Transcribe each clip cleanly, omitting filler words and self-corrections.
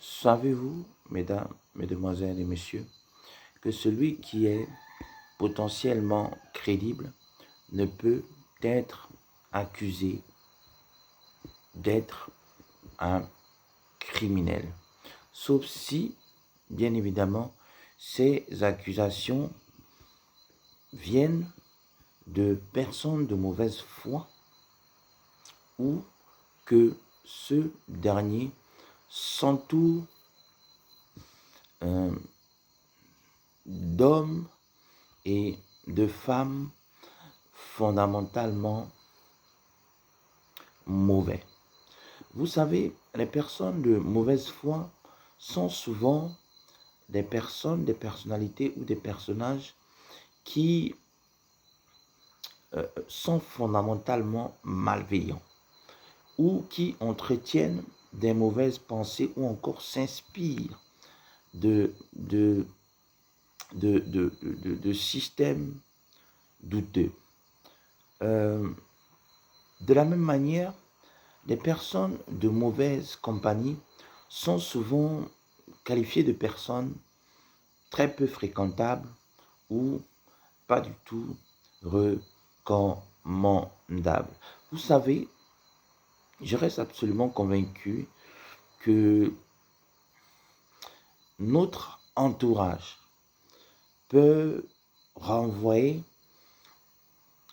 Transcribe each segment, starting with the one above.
Savez-vous, mesdames, mesdemoiselles et messieurs, que celui qui est potentiellement crédible ne peut être accusé d'être un criminel, sauf si, bien évidemment, ces accusations viennent de personnes de mauvaise foi ou que ce dernier s'entoure d'hommes et de femmes fondamentalement mauvais. Vous savez, les personnes de mauvaise foi sont souvent des personnes, des personnalités ou des personnages qui sont fondamentalement malveillants ou qui entretiennent des mauvaises pensées ou encore s'inspirent de, de, de systèmes douteux. De la même manière, les personnes de mauvaise compagnie sont souvent qualifiées de personnes très peu fréquentables ou pas du tout recommandables. Vous savez, je reste absolument convaincu que notre entourage peut renvoyer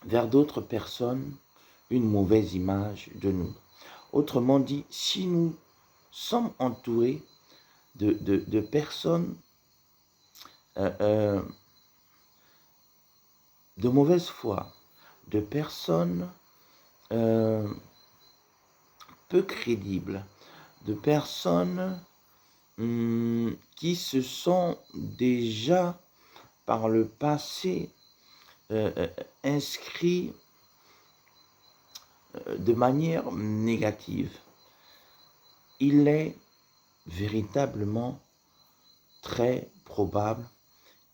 vers d'autres personnes une mauvaise image de nous. Autrement dit, si nous sommes entourés de personnes de mauvaise foi, de personnes peu crédibles, de personnes qui se sont déjà par le passé inscrits de manière négative. Il est véritablement très probable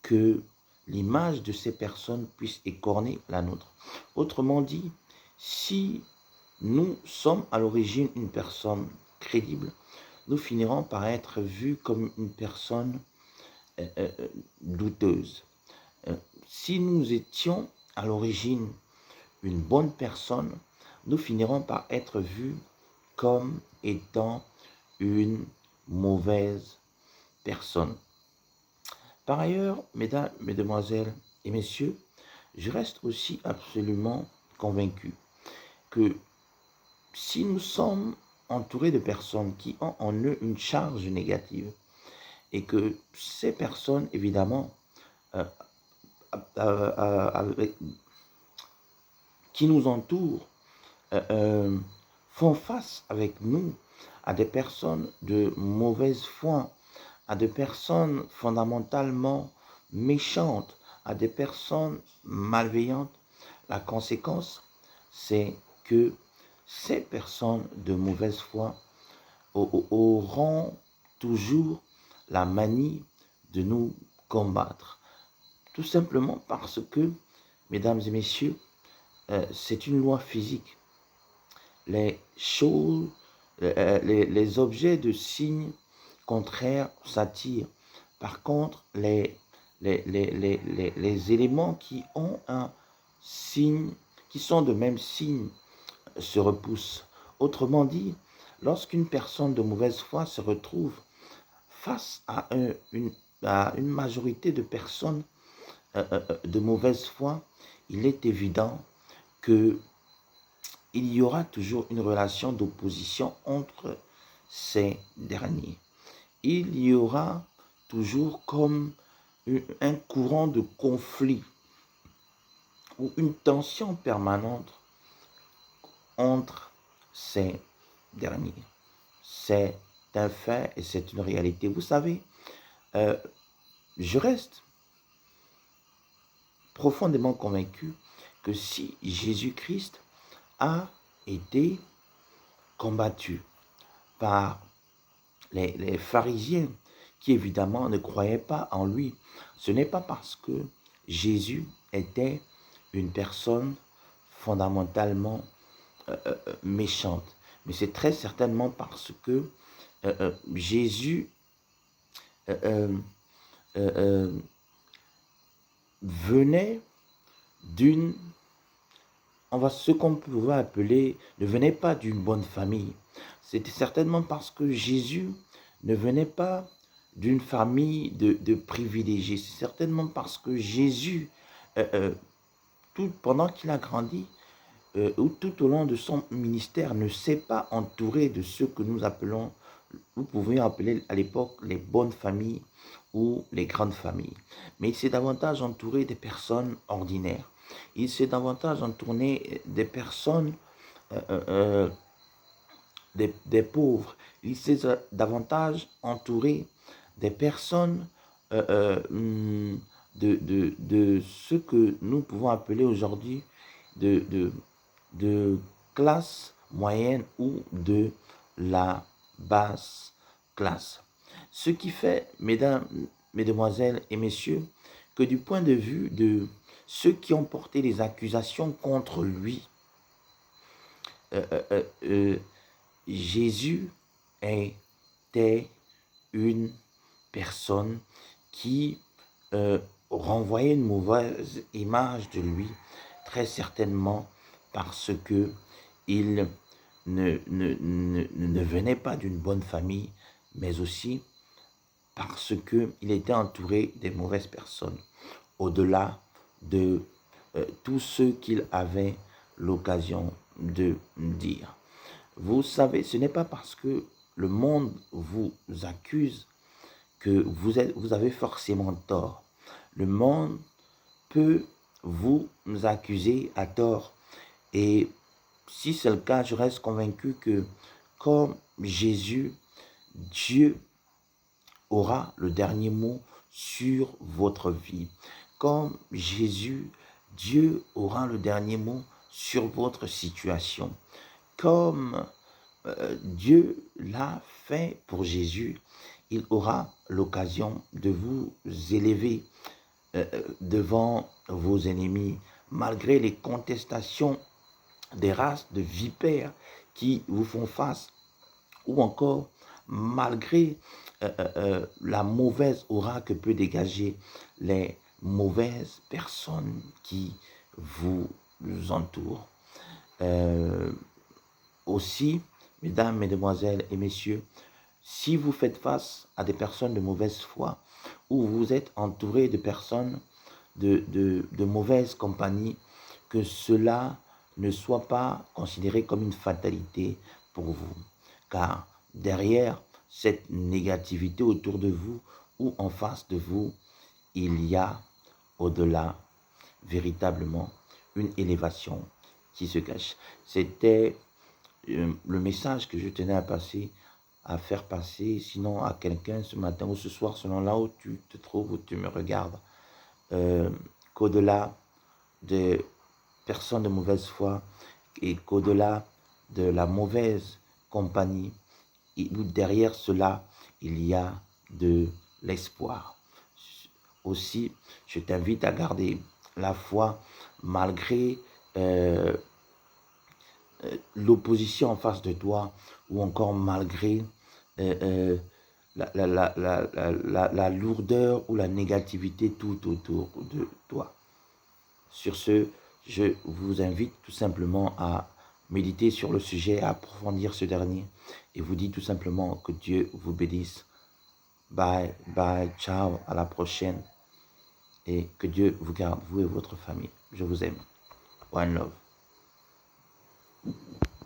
que l'image de ces personnes puisse écorner la nôtre. Autrement dit, si nous sommes à l'origine une personne crédible, nous finirons par être vus comme une personne douteuse. Si nous étions à l'origine une bonne personne, nous finirons par être vus comme étant une mauvaise personne. Par ailleurs, mesdames, mesdemoiselles et messieurs, je reste aussi absolument convaincu que si nous sommes entourés de personnes qui ont en eux une charge négative et que ces personnes, évidemment, qui nous entourent, font face avec nous à des personnes de mauvaise foi, à des personnes fondamentalement méchantes, à des personnes malveillantes, la conséquence, c'est que ces personnes de mauvaise foi auront toujours la manie de nous combattre. Tout simplement parce que, mesdames et messieurs, c'est une loi physique. Les choses, les objets de signes contraires s'attirent. Par contre, les éléments qui ont un signe, qui sont de même signe, se repoussent. Autrement dit, lorsqu'une personne de mauvaise foi se retrouve face à une majorité de personnes de mauvaise foi, il est évident que il y aura toujours une relation d'opposition entre ces derniers. Il y aura toujours comme un courant de conflit ou une tension permanente entre ces derniers. C'est un fait et c'est une réalité. Vous savez, je reste profondément convaincu que si Jésus-Christ a été combattu par les pharisiens qui évidemment ne croyaient pas en lui, ce n'est pas parce que Jésus était une personne fondamentalement méchante, mais c'est très certainement parce que Jésus euh, venait d'une, ce qu'on pouvait appeler, ne venait pas d'une bonne famille. C'était certainement parce que Jésus ne venait pas d'une famille de privilégiés. C'est certainement parce que Jésus, pendant qu'il a grandi, ou tout au long de son ministère, ne s'est pas entouré de ceux que nous pouvions appeler à l'époque les bonnes familles ou les grandes familles. Mais il s'est davantage entouré des personnes ordinaires. Il s'est davantage entouré des personnes, des pauvres. Il s'est davantage entouré des personnes de ce que nous pouvons appeler aujourd'hui de classe moyenne ou de la basse classe. Ce qui fait, mesdames, mesdemoiselles et messieurs, que du point de vue de ceux qui ont porté les accusations contre lui, Jésus était une personne qui renvoyait une mauvaise image de lui, très certainement parce que il ne venait pas d'une bonne famille, mais aussi parce qu'il était entouré des mauvaises personnes, au-delà de tout ce qu'il avait l'occasion de dire. Vous savez, ce n'est pas parce que le monde vous accuse que vous avez forcément tort. Le monde peut vous accuser à tort. Et si c'est le cas, je reste convaincu que comme Jésus, Dieu aura le dernier mot sur votre vie. Comme Jésus, Dieu aura le dernier mot sur votre situation. Comme Dieu l'a fait pour Jésus, il aura l'occasion de vous élever devant vos ennemis, malgré les contestations des races de vipères qui vous font face, ou encore malgré la mauvaise aura que peut dégager les mauvaises personnes qui vous entourent. Aussi, mesdames, mesdemoiselles et messieurs, si vous faites face à des personnes de mauvaise foi ou vous êtes entouré de personnes de mauvaise compagnie, que cela ne soit pas considéré comme une fatalité pour vous. Car derrière cette négativité autour de vous ou en face de vous, il y a au-delà véritablement une élévation qui se cache. C'était le message que je tenais à faire passer, sinon à quelqu'un ce matin ou ce soir, selon là où tu te trouves, où tu me regardes, qu'au-delà des personnes de mauvaise foi et qu'au-delà de la mauvaise compagnie, derrière cela, il y a de l'espoir. Aussi, je t'invite à garder la foi malgré l'opposition en face de toi ou encore malgré la lourdeur ou la négativité tout autour de toi. Sur ce, je vous invite tout simplement à méditer sur le sujet, à approfondir ce dernier et vous dis tout simplement que Dieu vous bénisse. Bye, bye, ciao, à la prochaine et que Dieu vous garde, vous et votre famille. Je vous aime. One love.